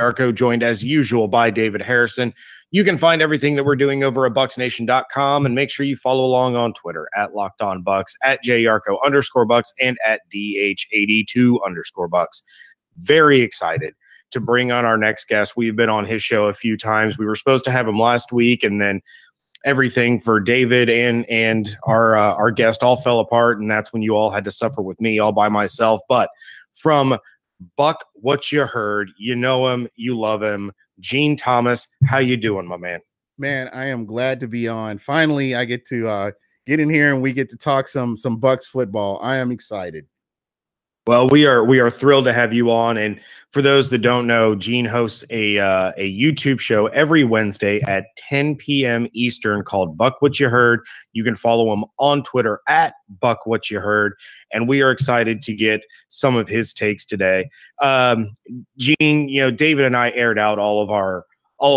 Arco, joined as usual by David Harrison. You can find everything that we're doing over at BucsNation.com, and make sure you follow along on Twitter at LockedOnBucs, at JYarko_Bucs, and at DH82_Bucs. Very excited to bring on our next guest. We've been on his show a few times. We were supposed to have him last week, and then everything for David and our guest all fell apart, and that's when you all had to suffer with me all by myself. But from Buck What You Heard, you know him, you love him, Gene Thomas. How you doing, my man? Man, I am glad to be on. Finally, I get to get in here and we get to talk some Bucs football. I am excited. Well, we are thrilled to have you on. And for those that don't know, Gene hosts a YouTube show every Wednesday at 10 p.m. Eastern called Buck What You Heard. You can follow him on Twitter at Buck What You Heard. And we are excited to get some of his takes today. Gene, David and I aired out all of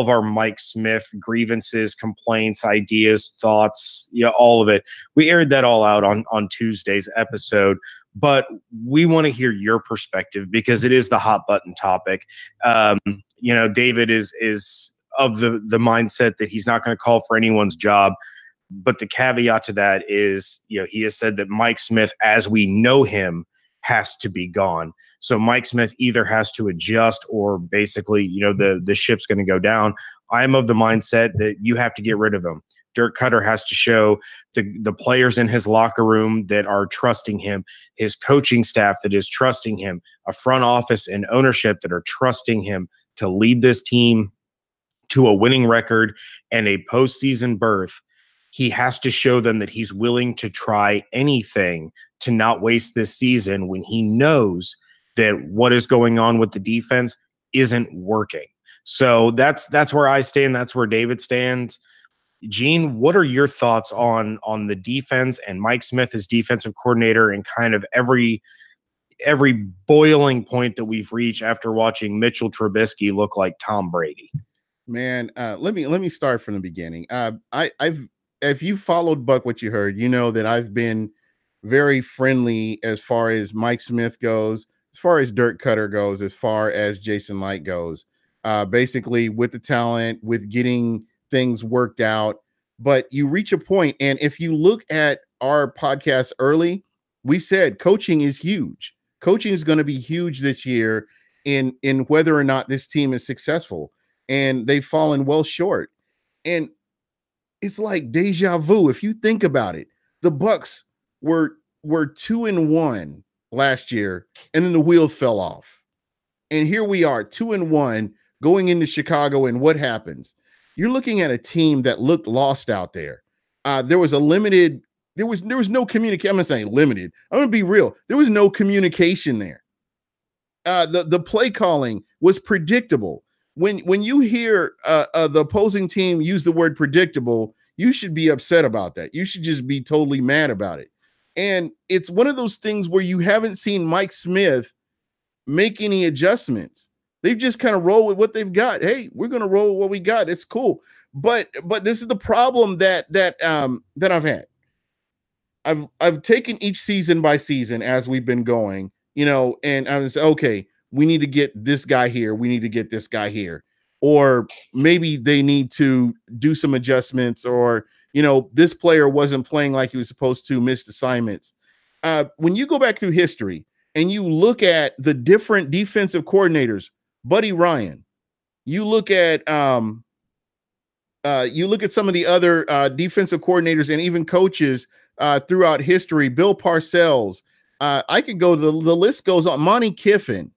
our Mike Smith grievances, complaints, ideas, thoughts, all of it. We aired that all out on Tuesday's episode. But we want to hear your perspective because it is the hot button topic. David is of the mindset that he's not going to call for anyone's job. But the caveat to that is, he has said that Mike Smith, as we know him, has to be gone. So Mike Smith either has to adjust or basically, the ship's going to go down. I'm of the mindset that you have to get rid of him. Dirk Koetter has to show the players in his locker room that are trusting him, his coaching staff that is trusting him, a front office and ownership that are trusting him to lead this team to a winning record and a postseason berth. He has to show them that he's willing to try anything to not waste this season when he knows that what is going on with the defense isn't working. So that's where I stand. That's where David stands. Gene, what are your thoughts on the defense and Mike Smith as defensive coordinator and kind of every boiling point that we've reached after watching Mitchell Trubisky look like Tom Brady? Man, let me start from the beginning. If you followed Buck What You Heard, you know that I've been very friendly as far as Mike Smith goes, as far as Dirk Koetter goes, as far as Jason Licht goes. Basically, with the talent, with getting things worked out, but you reach a point, and if you look at our podcast early, we said coaching is huge. Coaching is going to be huge this year in whether or not this team is successful, and they've fallen well short. And it's like deja vu. If you think about it, the Bucs were 2-1 last year, and then the wheel fell off, and here we are 2-1 going into Chicago, and what happens? You're looking at a team that looked lost out there. There was no communication. I'm not saying limited. I'm going to be real. There was no communication there. The play calling was predictable. When you hear the opposing team use the word predictable, you should be upset about that. You should just be totally mad about it. And it's one of those things where you haven't seen Mike Smith make any adjustments. They've just kind of rolled with what they've got. Hey, we're going to roll with what we got. It's cool. But this is the problem that I've had. I've taken each season by season as we've been going, and I was okay, we need to get this guy here. We need to get this guy here. Or maybe they need to do some adjustments, or, this player wasn't playing like he was supposed to, missed assignments. When you go back through history and you look at the different defensive coordinators, Buddy Ryan, you look at some of the other defensive coordinators and even coaches throughout history, Bill Parcells. I could go, the list goes on. Monty Kiffin,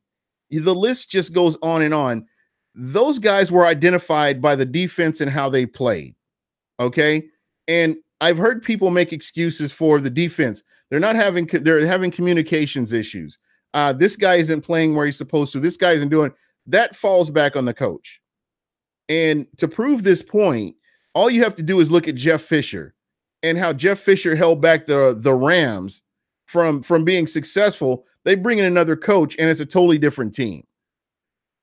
the list just goes on and on. Those guys were identified by the defense and how they played. Okay. And I've heard people make excuses for the defense. They're having communications issues. This guy isn't playing where he's supposed to. This guy isn't doing. That falls back on the coach. And to prove this point, all you have to do is look at Jeff Fisher and how Jeff Fisher held back the Rams from being successful. They bring in another coach, and it's a totally different team.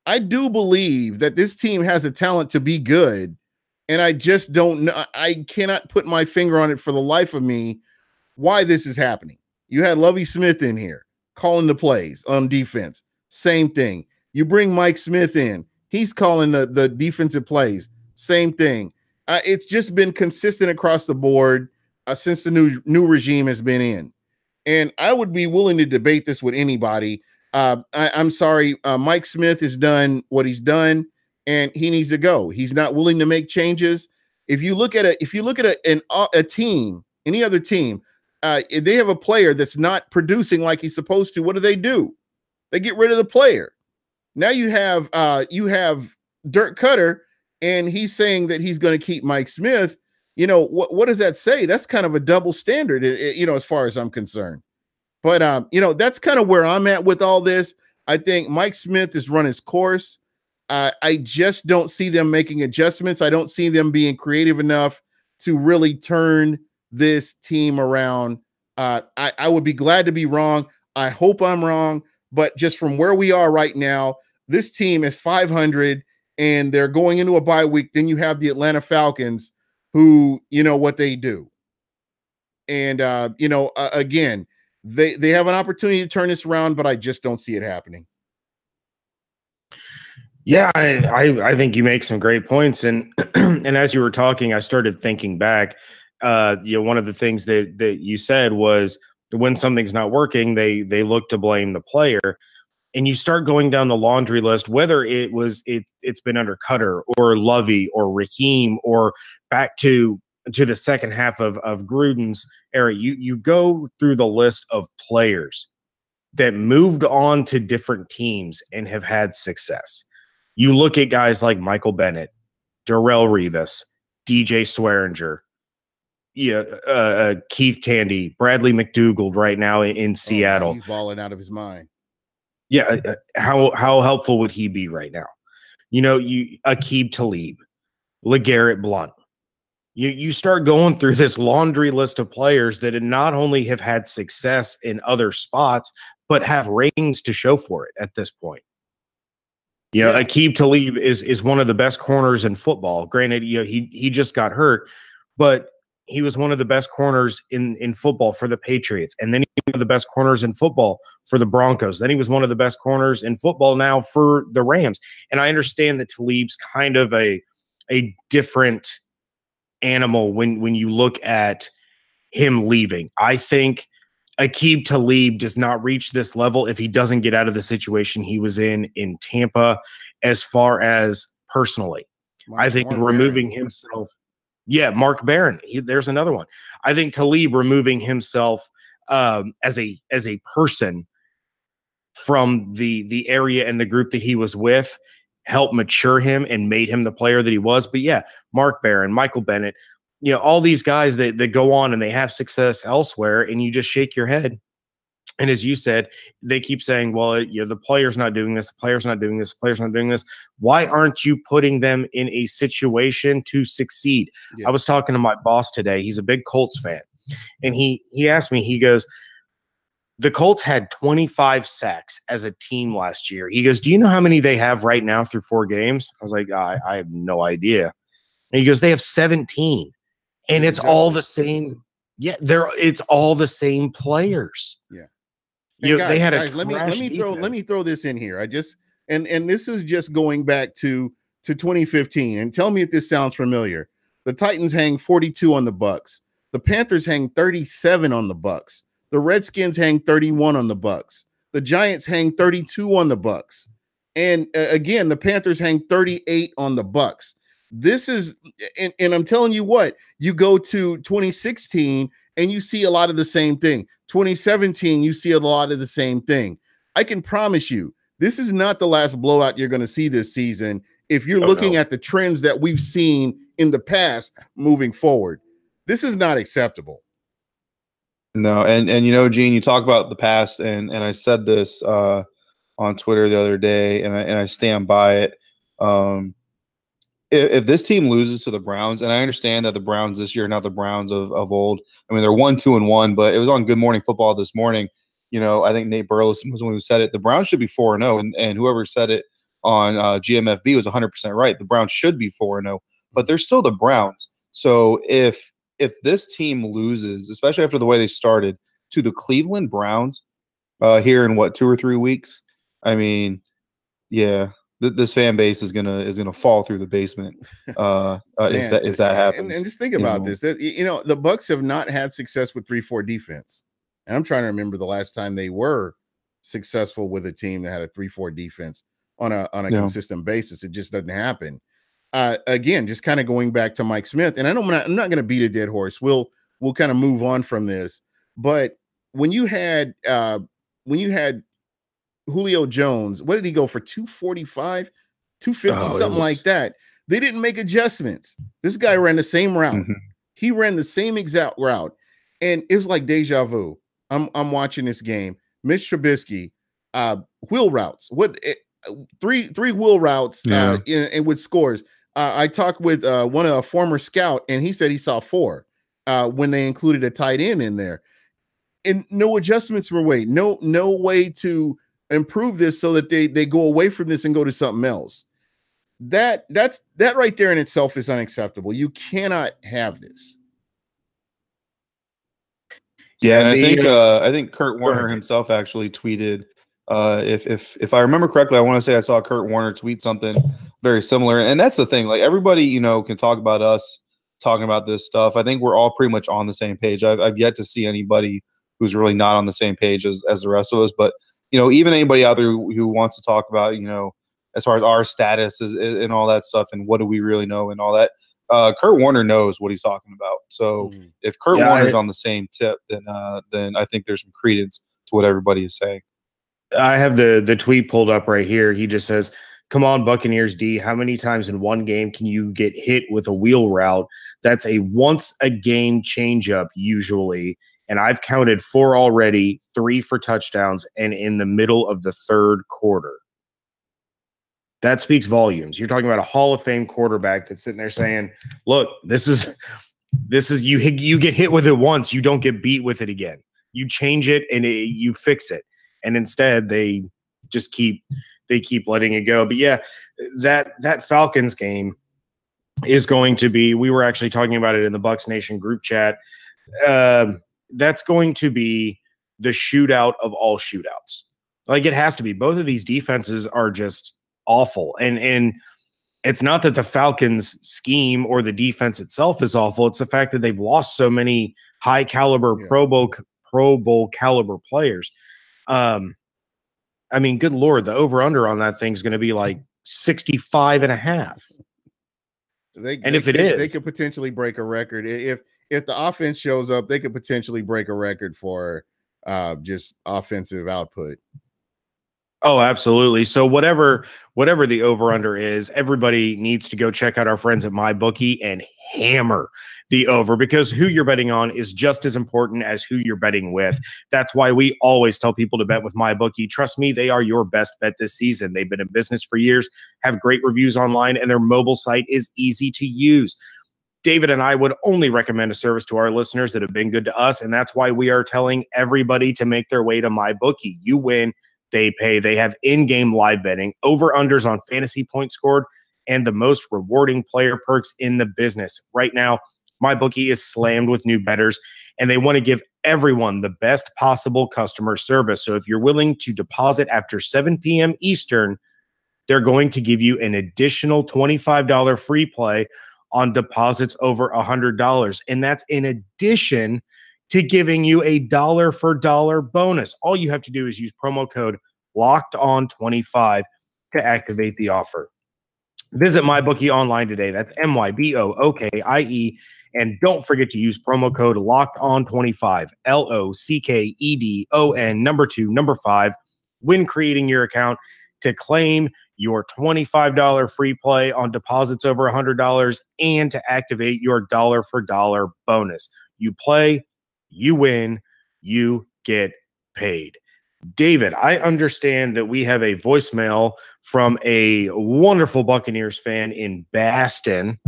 I do believe that this team has the talent to be good, and I just don't know. I cannot put my finger on it for the life of me why this is happening. You had Lovie Smith in here calling the plays on defense. Same thing. You bring Mike Smith in. He's calling the defensive plays. Same thing. It's just been consistent across the board since the new regime has been in. And I would be willing to debate this with anybody. I'm sorry, Mike Smith has done what he's done, and he needs to go. He's not willing to make changes. If you look at a team, any other team, if they have a player that's not producing like he's supposed to, what do? They get rid of the player. Now you have Dirk Cutter, and he's saying that he's going to keep Mike Smith. You know, what does that say? That's kind of a double standard, as far as I'm concerned. But that's kind of where I'm at with all this. I think Mike Smith has run his course. I just don't see them making adjustments. I don't see them being creative enough to really turn this team around. I would be glad to be wrong. I hope I'm wrong. But just from where we are right now, this team is 500 and they're going into a bye week. Then you have the Atlanta Falcons, who, what they do. And, again, they have an opportunity to turn this around, but I just don't see it happening. Yeah, I think you make some great points. And and as you were talking, I started thinking back. One of the things that you said was when something's not working, they look to blame the player. And you start going down the laundry list, whether it's been under Cutter or Lovey or Raheem or back to the second half of Gruden's era. You go through the list of players that moved on to different teams and have had success. You look at guys like Michael Bennett, Darrelle Revis, DJ Swearinger, Keith Tandy, Bradley McDougald right now in Seattle. He's balling out of his mind. Yeah, how helpful would he be right now? Aqib Talib, LeGarrette Blount. You start going through this laundry list of players that not only have had success in other spots, but have rings to show for it at this point. Aqib Talib is one of the best corners in football. Granted, he just got hurt, but he was one of the best corners in football for the Patriots. And then he was one of the best corners in football for the Broncos. Then he was one of the best corners in football now for the Rams. And I understand that Talib's kind of a different animal when you look at him leaving. I think Aqib Talib does not reach this level if he doesn't get out of the situation he was in Tampa as far as personally. I think removing himself – yeah, Mark Barron. There's another one. I think Talib removing himself as a person from the area and the group that he was with helped mature him and made him the player that he was. But yeah, Mark Barron, Michael Bennett, all these guys that go on and they have success elsewhere, and you just shake your head. And as you said, they keep saying, well, the player's not doing this, the player's not doing this, the player's not doing this. Why aren't you putting them in a situation to succeed? Yeah. I was talking to my boss today. He's a big Colts fan. And he asked me, he goes, the Colts had 25 sacks as a team last year. He goes, do you know how many they have right now through 4 games? I was like, I have no idea. And he goes, they have 17. And it's all the same. Yeah, it's all the same players. Yeah. They had let me throw this in here. And this is just going back to 2015. And tell me if this sounds familiar. The Titans hang 42 on the Bucs. The Panthers hang 37 on the Bucs. The Redskins hang 31 on the Bucs. The Giants hang 32 on the Bucs. And again, the Panthers hang 38 on the Bucs. This is, and I'm telling you what, you go to 2016 and you see a lot of the same thing. 2017, you see a lot of the same thing. I can promise you, this is not the last blowout you're going to see this season if you're looking at the trends that we've seen in the past moving forward. This is not acceptable. No, and Gene, you talk about the past, and I said this on Twitter the other day, and I stand by it. If this team loses to the Browns, and I understand that the Browns this year are not the Browns of old. I mean, they're 1-2-1, but it was on Good Morning Football this morning. I think Nate Burleson was the one who said it. The Browns should be 4-0, and whoever said it on GMFB was 100% right. The Browns should be 4-0, but they're still the Browns. So if this team loses, especially after the way they started, to the Cleveland Browns here in 2 or 3 weeks, I mean, yeah. this fan base is gonna fall through the basement if that happens. And just think about this. That, the Bucs have not had success with 3-4 defense. And I'm trying to remember the last time they were successful with a team that had a 3-4 defense on a consistent basis. It just doesn't happen. Again, just kind of going back to Mike Smith, and I'm not going to beat a dead horse. We'll kind of move on from this. But when you had Julio Jones, what did he go for? 245, 250, something like that. They didn't make adjustments. This guy ran the same route. Mm-hmm. He ran the same exact route. And it's like deja vu. I'm watching this game. Mitch Trubisky, wheel routes. Three wheel routes and with scores. I talked with a former scout, and he said he saw 4 when they included a tight end in there. And no adjustments were made. No way to improve this so that they go away from this and go to something else. That right there in itself is unacceptable. You cannot have this. Yeah, and I think Kurt Warner himself actually tweeted. If I remember correctly, I want to say I saw Kurt Warner tweet something very similar. And that's the thing. Like, everybody, can talk about us talking about this stuff. I think we're all pretty much on the same page. I've yet to see anybody who's really not on the same page as the rest of us. But even anybody out there who wants to talk about as far as our status and all that stuff and what do we really know and all that. Kurt Warner knows what he's talking about. So if Kurt Warner's on the same tip, then I think there's some credence to what everybody is saying. I have the tweet pulled up right here. He just says, "Come on, Buccaneers D. How many times in one game can you get hit with a wheel route? That's a once a game changeup usually. And I've counted 4 already, 3 for touchdowns, and in the middle of the third quarter." That speaks volumes. You're talking about a Hall of Fame quarterback that's sitting there saying, "Look, this is you get hit with it once, you don't get beat with it again. You change it and you fix it." And instead, they just keep letting it go. But yeah, that Falcons game is going to be. We were actually talking about it in the Bucs Nation group chat. That's going to be the shootout of all shootouts. Like, it has to be. Both of these defenses are just awful. And it's not that the Falcons scheme or the defense itself is awful. It's the fact that they've lost so many high caliber Pro Bowl caliber players. I mean, good Lord, the over under on that thing is going to be like 65.5. They could potentially break a record. If the offense shows up, they could potentially break a record for just offensive output. Oh, absolutely. So whatever the over-under is, everybody needs to go check out our friends at MyBookie and hammer the over, because who you're betting on is just as important as who you're betting with. That's why we always tell people to bet with MyBookie. Trust me, they are your best bet this season. They've been in business for years, have great reviews online, and their mobile site is easy to use. David and I would only recommend a service to our listeners that have been good to us, and that's why we are telling everybody to make their way to MyBookie. You win, they pay. They have in-game live betting, over-unders on fantasy points scored, and the most rewarding player perks in the business. Right now, MyBookie is slammed with new bettors, and they want to give everyone the best possible customer service. So if you're willing to deposit after 7 p.m. Eastern, they're going to give you an additional $25 free play on deposits over $100. And that's in addition to giving you a dollar for dollar bonus. All you have to do is use promo code LOCKEDON25 to activate the offer. Visit MyBookie online today. That's MyBookie. And don't forget to use promo code LOCKEDON25, LOCKEDON 5, when creating your account to claim your $25 free play on deposits over $100 and to activate your dollar for dollar bonus. You play, you win, you get paid. David, I understand that we have a voicemail from a wonderful Buccaneers fan in Baston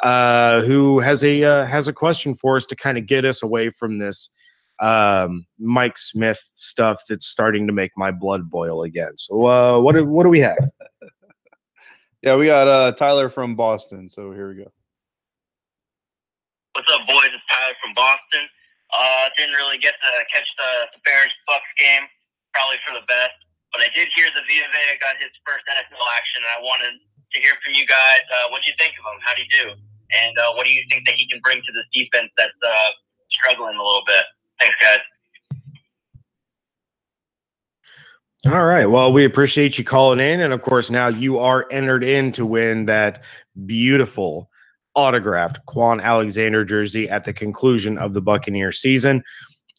who has a question for us to kind of get us away from this Mike Smith stuff that's starting to make my blood boil again. So what do we have? Yeah, we got Tyler from Boston. So here we go. What's up, boys? It's Tyler from Boston. Didn't really get to catch the Bears-Bucs game. Probably for the best. But I did hear that Vita Vea got his first NFL action, and I wanted to hear from you guys. What do you think of him? How do you do? And what do you think that he can bring to this defense that's struggling a little bit? Thanks, guys. All right. Well, we appreciate you calling in. And of course, now you are entered in to win that beautiful autographed Quan Alexander jersey at the conclusion of the Buccaneer season.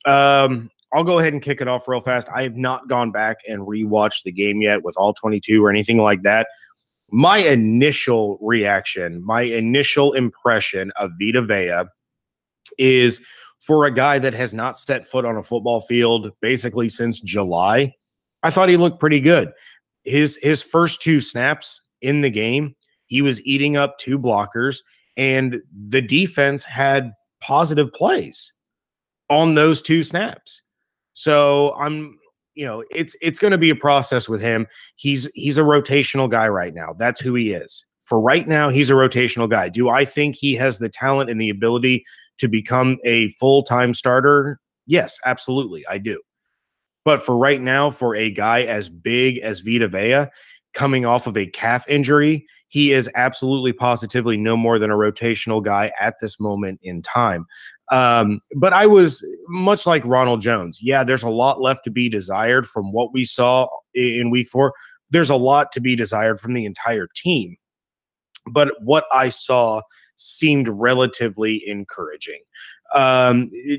I'll go ahead and kick it off real fast. I have not gone back and rewatched the game yet with all 22 or anything like that. My initial reaction, my initial impression of Vita Vea is, for a guy that has not set foot on a football field basically since July, I thought he looked pretty good. His first 2 snaps in the game, he was eating up 2 blockers, and the defense had positive plays on those 2 snaps. So it's going to be a process with him. He's a rotational guy right now. That's who he is. For right now, he's a rotational guy. Do I think he has the talent and the ability to become a full-time starter? Yes, absolutely, I do. But for right now, for a guy as big as Vita Vea, coming off of a calf injury, he is absolutely positively no more than a rotational guy at this moment in time. But I was much like Ronald Jones. Yeah, there's a lot left to be desired from what we saw in week 4. There's a lot to be desired from the entire team. But what I saw seemed relatively encouraging.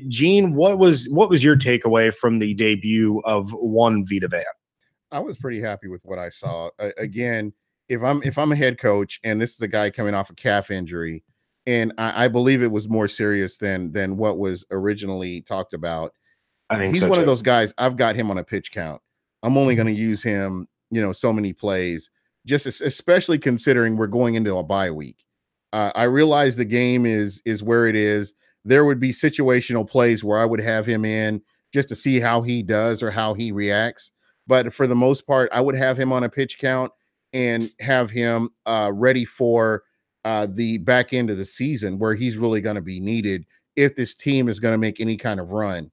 Gene, what was your takeaway from the debut of one Vita Vea? I was pretty happy with what I saw. Again, if I'm a head coach and this is a guy coming off a calf injury, and I believe it was more serious than what was originally talked about. I think he's one of those guys. I've got him on a pitch count. I'm only going to use him, so many plays, just especially considering we're going into a bye week. I realize the game is where it is. There would be situational plays where I would have him in just to see how he does or how he reacts. But for the most part, I would have him on a pitch count and have him ready for the back end of the season where he's really going to be needed if this team is going to make any kind of run.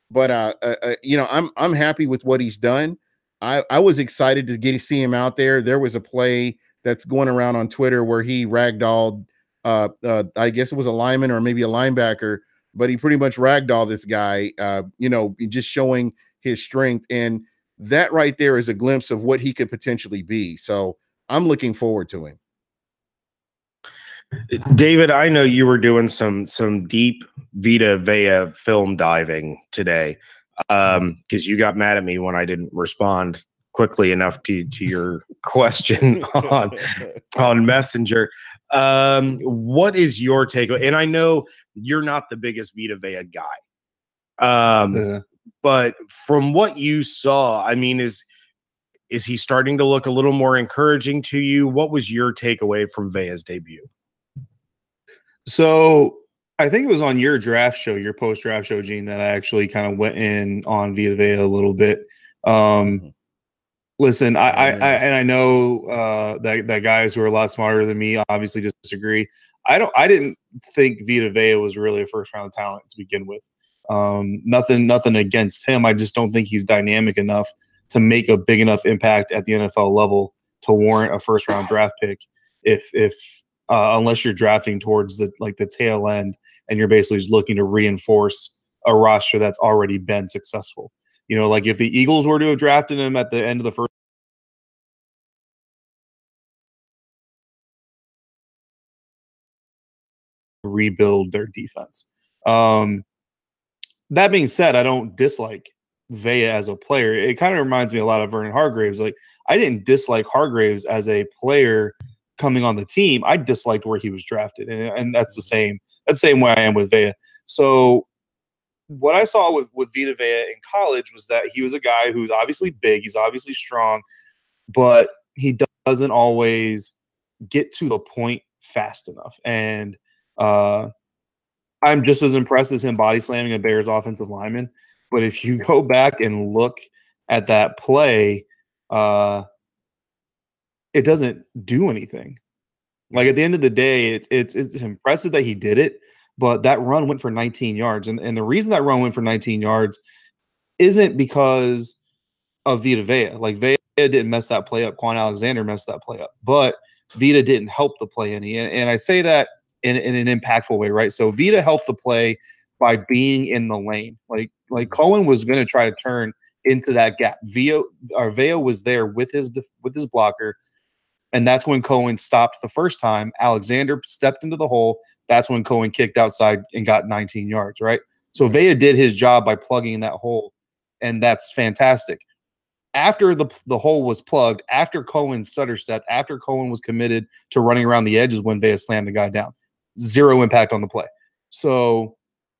But I'm happy with what he's done. I was excited to see him out there. There was a play that's going around on Twitter where he ragdolled, I guess it was a lineman or maybe a linebacker, but he pretty much ragdolled this guy, just showing his strength. And that right there is a glimpse of what he could potentially be. So I'm looking forward to him. David, I know you were doing some deep Vita Vea film diving today because you got mad at me when I didn't respond quickly enough to your question on Messenger. What is your take? And I know you're not the biggest Vita Vea guy, but from what you saw, I mean, is he starting to look a little more encouraging to you? What was your takeaway from Vea's debut? So I think it was on your draft show, your post-draft show, Gene, that I actually kind of went in on Vita Vea a little bit. Listen, I know that guys who are a lot smarter than me obviously disagree. I didn't think Vita Vea was really a first-round talent to begin with. Nothing against him. I just don't think he's dynamic enough to make a big enough impact at the NFL level to warrant a first-round draft pick. Unless you're drafting towards the tail end and you're basically just looking to reinforce a roster that's already been successful. Like if the Eagles were to have drafted him at the end of the first, rebuild their defense. That being said, I don't dislike Vea as a player. It kind of reminds me a lot of Vernon Hargreaves. Like I didn't dislike Hargreaves as a player coming on the team. I disliked where he was drafted, and that's the same way I am with Vea. So what I saw with Vita Vea in college was that he was a guy who's obviously big, he's obviously strong, but he doesn't always get to the point fast enough. And I'm just as impressed as him body slamming a Bears offensive lineman. But if you go back and look at that play, it doesn't do anything. Like at the end of the day, it's impressive that he did it, but that run went for 19 yards. And the reason that run went for 19 yards isn't because of Vita Vea. Like Vea didn't mess that play up. Quan Alexander messed that play up, but Vita didn't help the play any. And I say that in an impactful way, right? So Vita helped the play by being in the lane. Like Cohen was going to try to turn into that gap. Vea was there with his blocker, and that's when Cohen stopped the first time. Alexander stepped into the hole. That's when Cohen kicked outside and got 19 yards, right? So Vea did his job by plugging in that hole, and that's fantastic. After the hole was plugged, after Cohen stutter stepped, after Cohen was committed to running around the edges, when Vea slammed the guy down. Zero impact on the play. So,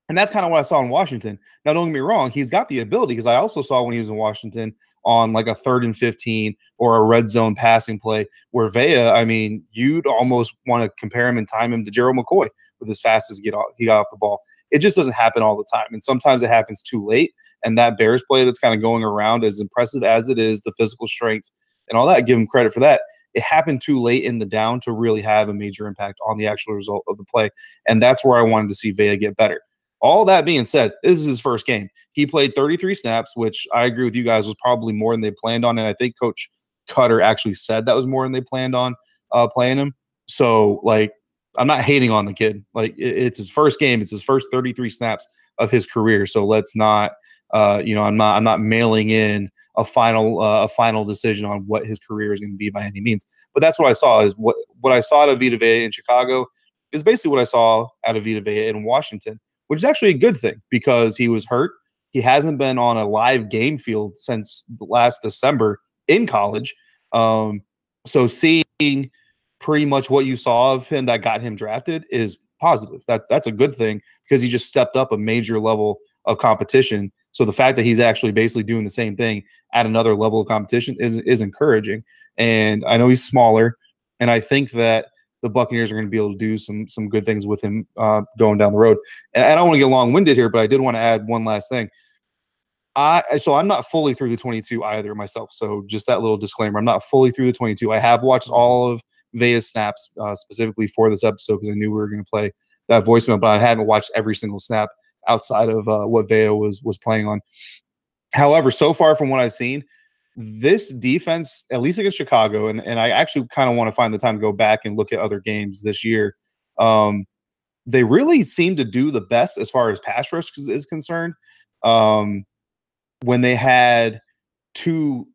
and that's kind of what I saw in Washington. Now, don't get me wrong, he's got the ability, because I also saw when he was in Washington on like a 3rd and 15 or a red zone passing play where Vea, I mean, you'd almost want to compare him and time him to Gerald McCoy with as fast as he got off the ball. It just doesn't happen all the time. And sometimes it happens too late. And that Bears play that's kind of going around, as impressive as it is, the physical strength and all that, give him credit for that. It happened too late in the down to really have a major impact on the actual result of the play. And that's where I wanted to see Vea get better. All that being said, this is his first game. He played 33 snaps, which I agree with you guys was probably more than they planned on. And I think Coach Cutter actually said that was more than they planned on playing him. So, like, I'm not hating on the kid. Like, it's his first game. It's his first 33 snaps of his career. So let's not, I'm not mailing in a final decision on what his career is going to be by any means. But that's what I saw. Is what I saw out of Vita Vea in Chicago is basically what I saw out of Vita Vea in Washington, which is actually a good thing because he was hurt. He hasn't been on a live game field since last December in college. So seeing pretty much what you saw of him that got him drafted is positive. That's a good thing because he just stepped up a major level of competition. So the fact that he's actually basically doing the same thing at another level of competition is encouraging. And I know he's smaller, and I think that the Buccaneers are going to be able to do some good things with him going down the road. And I don't want to get long-winded here, but I did want to add one last thing. So I'm not fully through the 22 either myself. So just that little disclaimer, I'm not fully through the 22. I have watched all of Vea's snaps specifically for this episode because I knew we were going to play that voicemail, but I haven't watched every single snap outside of what Vea was playing on. However, so far from what I've seen, this defense, at least against Chicago, and I actually kind of want to find the time to go back and look at other games this year, they really seem to do the best as far as pass rush is concerned. When they had two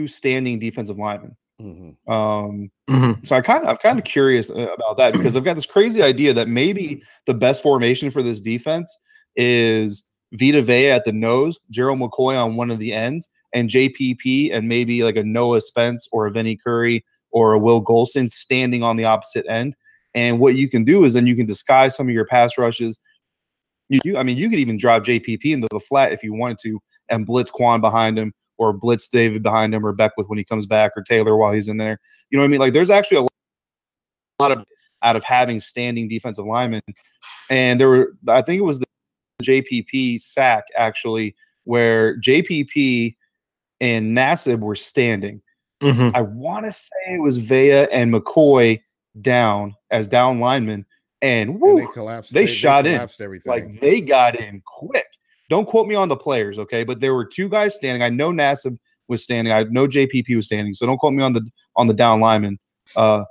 standing defensive linemen. Mm-hmm. So I'm kind of curious about that because I've got this crazy idea that maybe the best formation for this defense is Vita Vea at the nose, Gerald McCoy on one of the ends, and JPP and maybe like a Noah Spence or a Vinny Curry or a Will Golson standing on the opposite end. And what you can do is then you can disguise some of your pass rushes. You could even drop JPP into the flat if you wanted to and blitz Quan behind him or blitz David behind him or Beckwith when he comes back or Taylor while he's in there. You know what I mean? Like there's actually a lot of out of having standing defensive linemen. And I think it was the JPP sack actually where JPP and Nassib were standing. Mm-hmm. I want to say it was Vea and McCoy down as down linemen. And, woo, and they collapsed. They shot in. Everything. Like they got in quick. Don't quote me on the players, okay? But there were two guys standing. I know Nassib was standing. I know JPP was standing. So don't quote me on the down lineman. But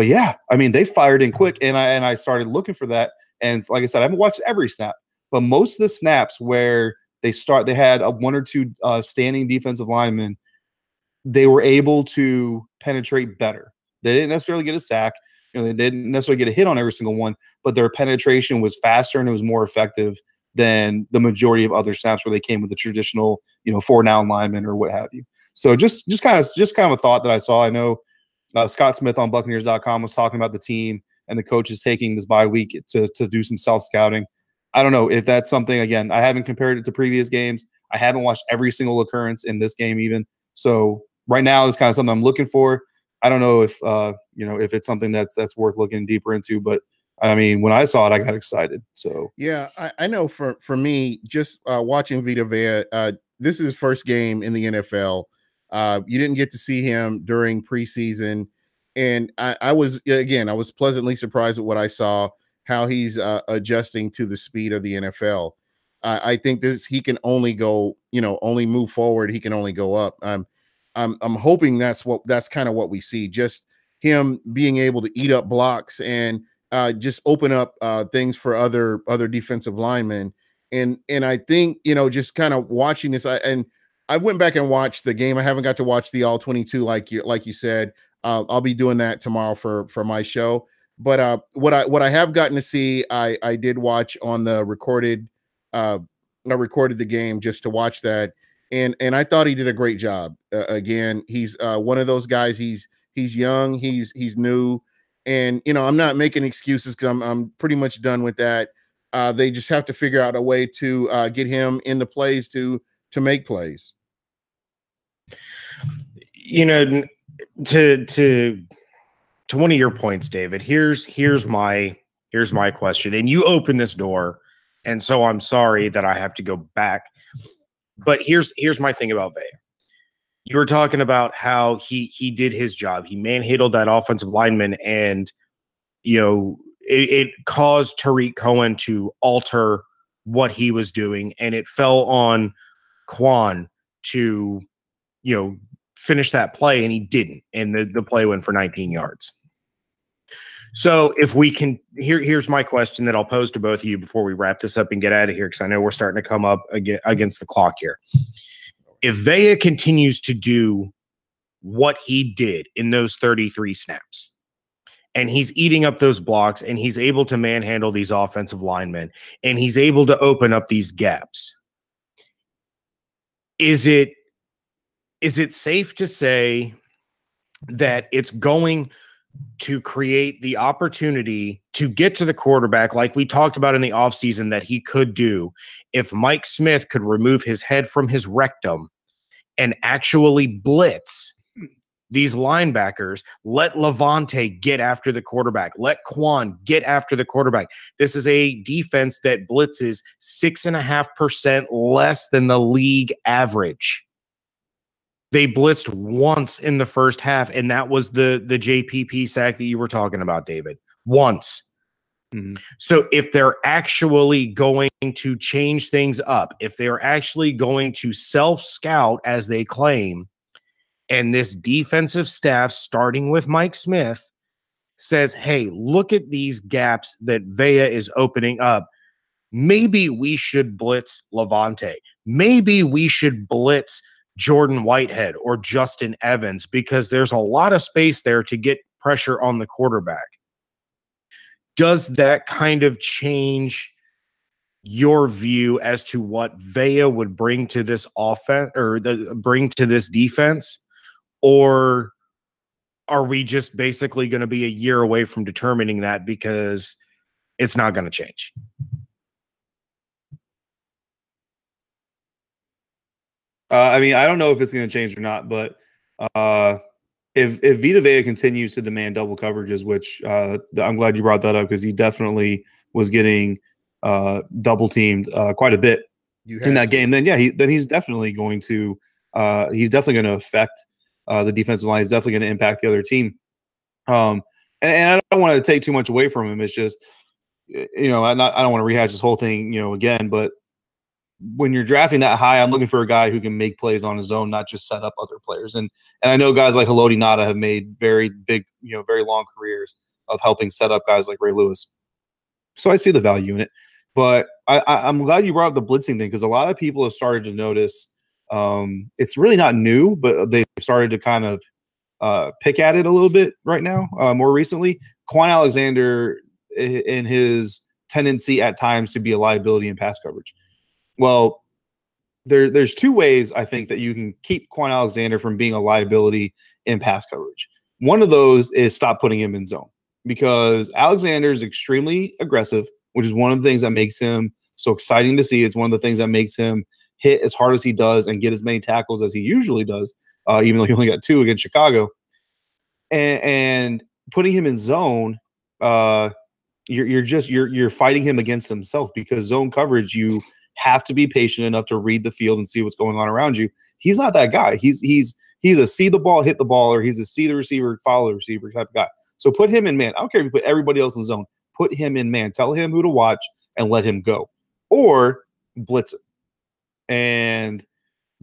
yeah, I mean they fired in quick, and I started looking for that. And like I said, I haven't watched every snap, but most of the snaps where they had one or two standing defensive linemen, they were able to penetrate better. They didn't necessarily get a sack. They didn't necessarily get a hit on every single one, but their penetration was faster and it was more effective than the majority of other snaps where they came with the traditional, 4-down lineman or what have you. So just kind of a thought that I saw. I know Scott Smith on Buccaneers.com was talking about the team and the coaches taking this bye week to do some self-scouting. I don't know if that's something, again, I haven't compared it to previous games. I haven't watched every single occurrence in this game even. So right now it's kind of something I'm looking for. I don't know if if it's something that's worth looking deeper into, but I mean, when I saw it, I got excited. So yeah, I know for me, just watching Vita Vea, this is his first game in the NFL. You didn't get to see him during preseason, and I was pleasantly surprised at what I saw, how he's adjusting to the speed of the NFL. I think he can only go, only move forward. He can only go up. I'm hoping that's kind of what we see. Just him being able to eat up blocks and just open up things for other defensive linemen. And I think, just kind of watching this, I went back and watched the game. I haven't got to watch the all 22 like you said. I'll be doing that tomorrow for my show. But what I have gotten to see, I did watch on the recorded. I recorded the game just to watch that, and I thought he did a great job. Again, he's one of those guys. He's young. He's new, and I'm not making excuses because I'm pretty much done with that. They just have to figure out a way to get him into plays to make plays. To one of your points, David, here's my question. And you open this door, and so I'm sorry that I have to go back. But here's my thing about Vea. You were talking about how he did his job. He manhandled that offensive lineman, and it caused Tariq Cohen to alter what he was doing, and it fell on Quan to finish that play, and he didn't. And the play went for 19 yards. So if we can, here's my question that I'll pose to both of you before we wrap this up and get out of here, because I know we're starting to come up against the clock here. If Vea continues to do what he did in those 33 snaps, and he's eating up those blocks, and he's able to manhandle these offensive linemen, and he's able to open up these gaps, is it safe to say that it's going to create the opportunity to get to the quarterback like we talked about in the offseason that he could do if Mike Smith could remove his head from his rectum and actually blitz these linebackers, let Levante get after the quarterback, let Quan get after the quarterback. This is a defense that blitzes 6.5% less than the league average. They blitzed once in the first half, and that was the JPP sack that you were talking about, David. Once. Mm-hmm. So if they're actually going to change things up, if they're actually going to self-scout as they claim, and this defensive staff, starting with Mike Smith, says, hey, look at these gaps that Vea is opening up. Maybe we should blitz Levante. Maybe we should blitz Jordan Whitehead or Justin Evans, because there's a lot of space there to get pressure on the quarterback. Does that kind of change your view as to what Vea would bring to this offense or bring to this defense? Or are we just basically going to be a year away from determining that because it's not going to change? I mean, I don't know if it's going to change or not, but if Vita Vea continues to demand double coverages, which I'm glad you brought that up because he definitely was getting double teamed quite a bit in that game, then yeah, he's definitely going to affect the defensive line. He's definitely going to impact the other team. And I don't want to take too much away from him. It's just, I don't want to rehash this whole thing, again, but when you're drafting that high, I'm looking for a guy who can make plays on his own, not just set up other players. And I know guys like Haloti Ngata have made very big, very long careers of helping set up guys like Ray Lewis. So I see the value in it. But I'm glad you brought up the blitzing thing, because a lot of people have started to notice it's really not new, but they've started to kind of pick at it a little bit right now, more recently. Quan Alexander in his tendency at times to be a liability in pass coverage. Well, there's two ways I think that you can keep Quan Alexander from being a liability in pass coverage. One of those is stop putting him in zone, because Alexander is extremely aggressive, which is one of the things that makes him so exciting to see. It's one of the things that makes him hit as hard as he does and get as many tackles as he usually does, even though he only got 2 against Chicago. And putting him in zone, you're fighting him against himself, because zone coverage, you have to be patient enough to read the field and see what's going on around you. He's not that guy. He's a see the ball, hit the ball, or he's a see the receiver, follow the receiver type of guy. So put him in man. I don't care if you put everybody else in zone. Put him in man. Tell him who to watch and let him go. Or blitz it. And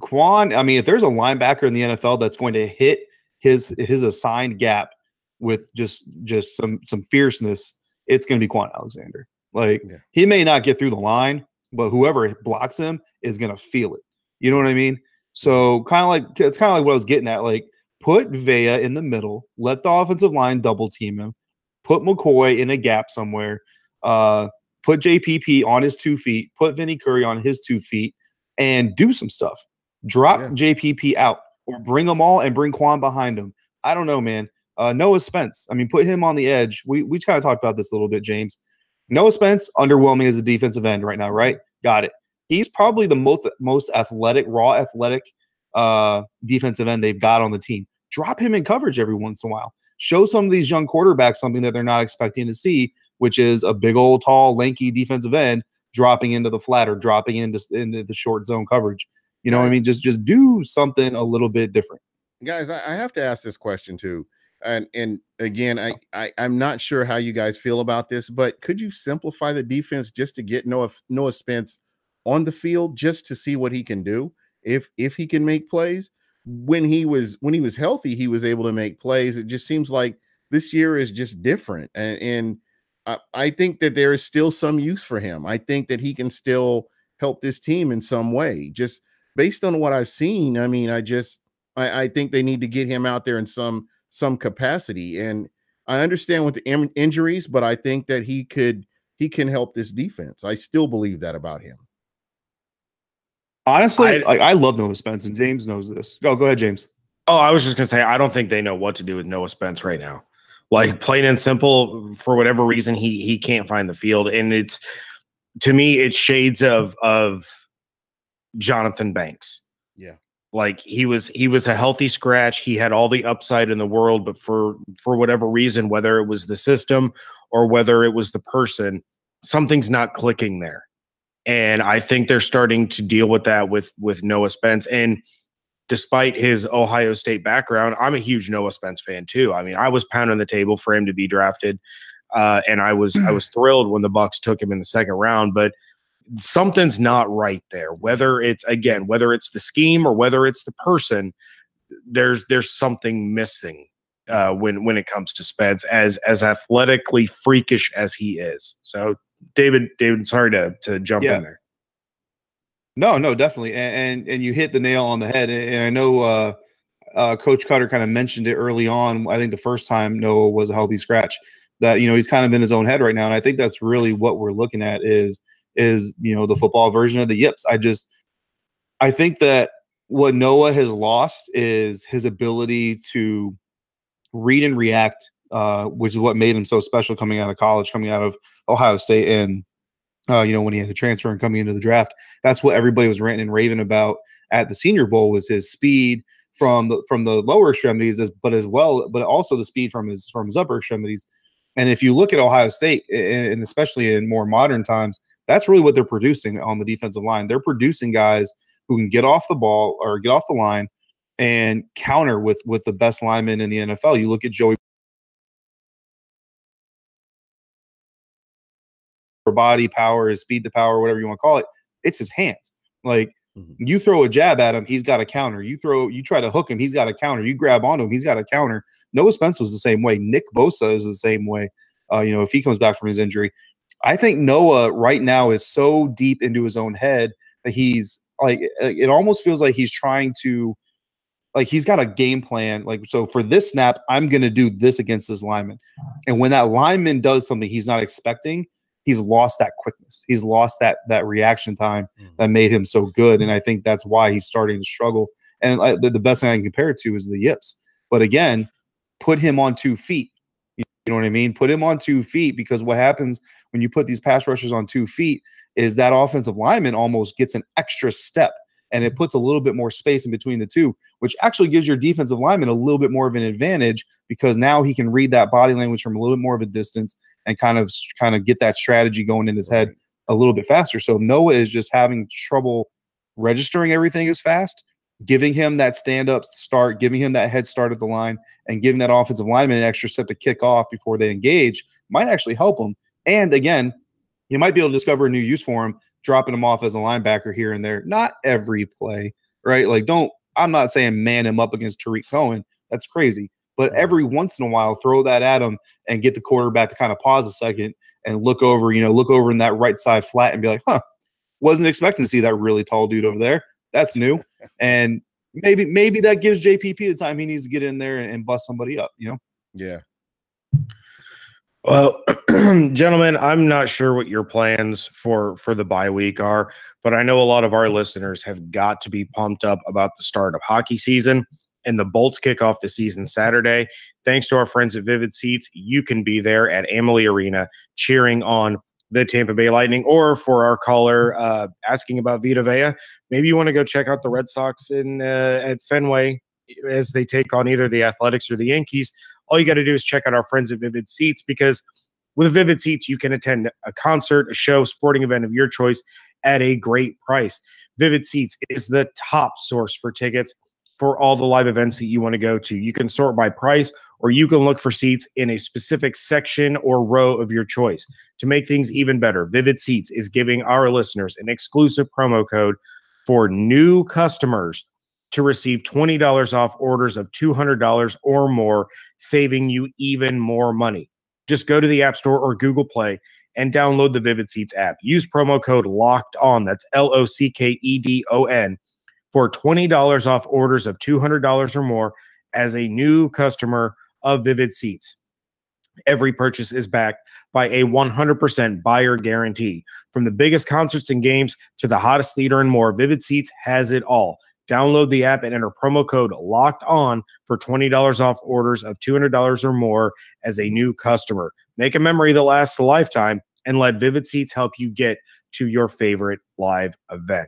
Quan, I mean, if there's a linebacker in the NFL that's going to hit his assigned gap with just some fierceness, it's going to be Quan Alexander. Like, he may not get through the line, but whoever blocks him is going to feel it. You know what I mean? So it's kind of like what I was getting at. Like, put Vea in the middle, let the offensive line double team him, put McCoy in a gap somewhere, put JPP on his 2 feet, put Vinny Curry on his 2 feet, and do some stuff. Drop JPP out or bring them all and bring Quan behind him. I don't know, man. Noah Spence, I mean, put him on the edge. We kind of talked about this a little bit, James. Noah Spence, underwhelming as a defensive end right now, right? Got it. He's probably the most athletic, raw athletic defensive end they've got on the team. Drop him in coverage every once in a while. Show some of these young quarterbacks something that they're not expecting to see, which is a big old, tall, lanky defensive end dropping into the flat or dropping into the short zone coverage. You know what I mean? Just do something a little bit different. Guys, I have to ask this question too. And again, I'm not sure how you guys feel about this, but could you simplify the defense just to get Noah Spence on the field just to see what he can do? If he can make plays. When he was healthy, he was able to make plays. It just seems like this year is just different. And I think that there is still some use for him. I think that he can still help this team in some way. Just based on what I've seen, I mean, I think they need to get him out there in some capacity. And I understand with the injuries, but I think that he can help this defense. I still believe that about him. Honestly, I love Noah Spence, and James knows this. Go ahead, James. Oh, I was just gonna say, I don't think they know what to do with Noah Spence right now. Like, plain and simple, for whatever reason, he can't find the field, and it's, to me, it's shades of Jonathan Banks. Yeah, like he was a healthy scratch. He had all the upside in the world, but for whatever reason, whether it was the system or whether it was the person, something's not clicking there. And I think they're starting to deal with that with Noah Spence. And despite his Ohio State background, I'm a huge Noah Spence fan too. I mean, I was pounding the table for him to be drafted, and I was thrilled when the Bucs took him in the second round. But something's not right there. Whether it's the scheme or whether it's the person, there's something missing when it comes to Spence, as athletically freakish as he is. So. David, sorry to jump in there. No, definitely. And you hit the nail on the head. And I know Coach Cutter kind of mentioned it early on. I think the first time Noah was a healthy scratch, that, he's kind of in his own head right now. And I think that's really what we're looking at is the football version of the yips. I think that what Noah has lost is his ability to read and react, which is what made him so special coming out of college, coming out of Ohio State, and when he had to transfer and coming into the draft. That's what everybody was ranting and raving about at the Senior Bowl, was his speed from the lower extremities, but also the speed from his upper extremities. And if you look at Ohio State, and especially in more modern times, that's really what they're producing on the defensive line. They're producing guys who can get off the ball or get off the line and counter with the best linemen in the NFL. You look at Joey. Body power, his speed to power, whatever you want to call it, it's his hands. Like, you throw a jab at him, he's got a counter. You try to hook him, he's got a counter. You grab onto him, he's got a counter. Noah Spence was the same way. Nick Bosa is the same way. If he comes back from his injury, I think Noah right now is so deep into his own head that he's like, it almost feels like he's trying to, like, he's got a game plan. Like, so for this snap, I'm going to do this against this lineman. And when that lineman does something he's not expecting, he's lost that quickness. He's lost that reaction time that made him so good. And I think that's why he's starting to struggle. And the best thing I can compare it to is the yips. But again, put him on 2 feet. You know what I mean? Put him on 2 feet, because what happens when you put these pass rushers on 2 feet is that offensive lineman almost gets an extra step, and it puts a little bit more space in between the two, which actually gives your defensive lineman a little bit more of an advantage, because now he can read that body language from a little bit more of a distance and kind of get that strategy going in his head a little bit faster. So Noah is just having trouble registering everything as fast, giving him that stand-up start, giving him that head start at the line, and giving that offensive lineman an extra step to kick off before they engage might actually help him. And again, you might be able to discover a new use for him dropping him off as a linebacker here and there. Not every play, right? Like, I'm not saying man him up against Tariq Cohen. That's crazy. But every once in a while, throw that at him and get the quarterback to kind of pause a second and look over in that right side flat and be like, wasn't expecting to see that really tall dude over there. That's new. And maybe that gives JPP the time he needs to get in there and bust somebody up, Yeah. Well, gentlemen, I'm not sure what your plans for the bye week are, but I know a lot of our listeners have got to be pumped up about the start of hockey season, and the Bolts kick off the season Saturday. Thanks to our friends at Vivid Seats, you can be there at Amalie Arena cheering on the Tampa Bay Lightning, or for our caller asking about Vita Vea, maybe you want to go check out the Red Sox at Fenway as they take on either the Athletics or the Yankees. All you got to do is check out our friends at Vivid Seats, because with Vivid Seats, you can attend a concert, a show, sporting event of your choice at a great price. Vivid Seats is the top source for tickets for all the live events that you want to go to. You can sort by price, or you can look for seats in a specific section or row of your choice. To make things even better, Vivid Seats is giving our listeners an exclusive promo code for new customers to receive $20 off orders of $200 or more, saving you even more money. Just go to the App Store or Google Play and download the Vivid Seats app. Use promo code LOCKEDON, that's LOCKEDON, for $20 off orders of $200 or more as a new customer of Vivid Seats. Every purchase is backed by a 100% buyer guarantee. From the biggest concerts and games to the hottest theater and more, Vivid Seats has it all. Download the app and enter promo code LOCKED ON for $20 off orders of $200 or more as a new customer. Make a memory that lasts a lifetime, and let Vivid Seats help you get to your favorite live event.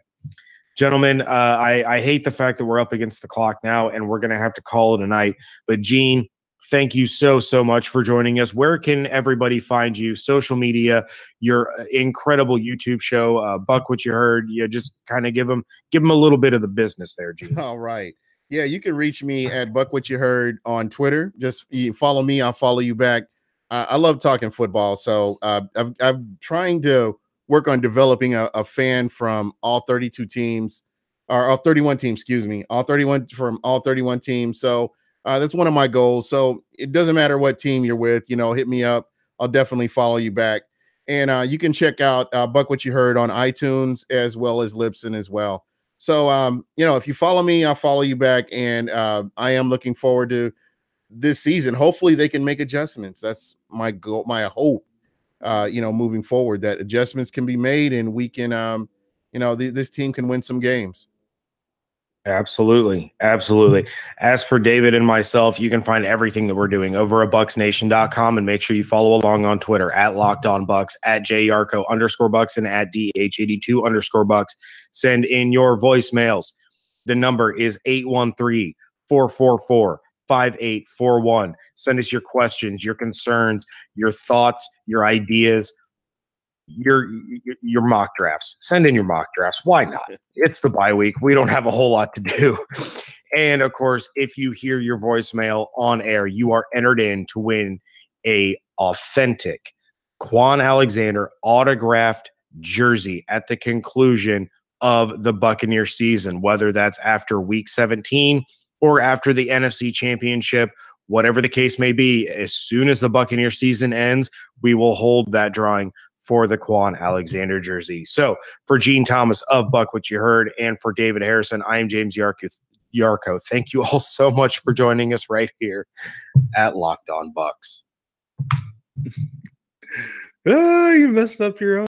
Gentlemen, I hate the fact that we're up against the clock now and we're going to have to call it a night. But Gene, thank you so much for joining us. Where can everybody find you? Social media, your incredible YouTube show, Buck What You Heard. You just kind of give them a little bit of the business there, Gene. All right. Yeah, you can reach me at Buck What You Heard on Twitter. Just follow me. I'll follow you back. I love talking football. So I'm trying to work on developing a fan from all 32 teams, or all 31 teams, excuse me, all 31 from all 31 teams. So that's one of my goals. So it doesn't matter what team you're with, hit me up. I'll definitely follow you back. And you can check out Buck What You Heard on iTunes as well as Libsyn as well. So, if you follow me, I'll follow you back. And I am looking forward to this season. Hopefully they can make adjustments. That's my goal, my hope, moving forward, that adjustments can be made and we can, this team can win some games. Absolutely. As for David and myself, you can find everything that we're doing over at bucksnation.com, and make sure you follow along on Twitter at LockedOnBucks, at JYarko_Bucks, and at DH82_Bucks. Send in your voicemails. The number is 813-444-5841. Send us your questions, your concerns, your thoughts, your ideas, your mock drafts. Send in your mock drafts. Why not? It's the bye week. We don't have a whole lot to do. And of course, if you hear your voicemail on air, you are entered in to win a authentic Quan Alexander autographed jersey at the conclusion of the Buccaneer season, whether that's after week 17 or after the NFC Championship. Whatever the case may be, as soon as the Buccaneer season ends, we will hold that drawing for the Quan Alexander jersey. So for Gene Thomas of Buck What You Heard, and for David Harrison, I am James Yarko. Thank you all so much for joining us right here at Locked On Bucks. You messed up your own.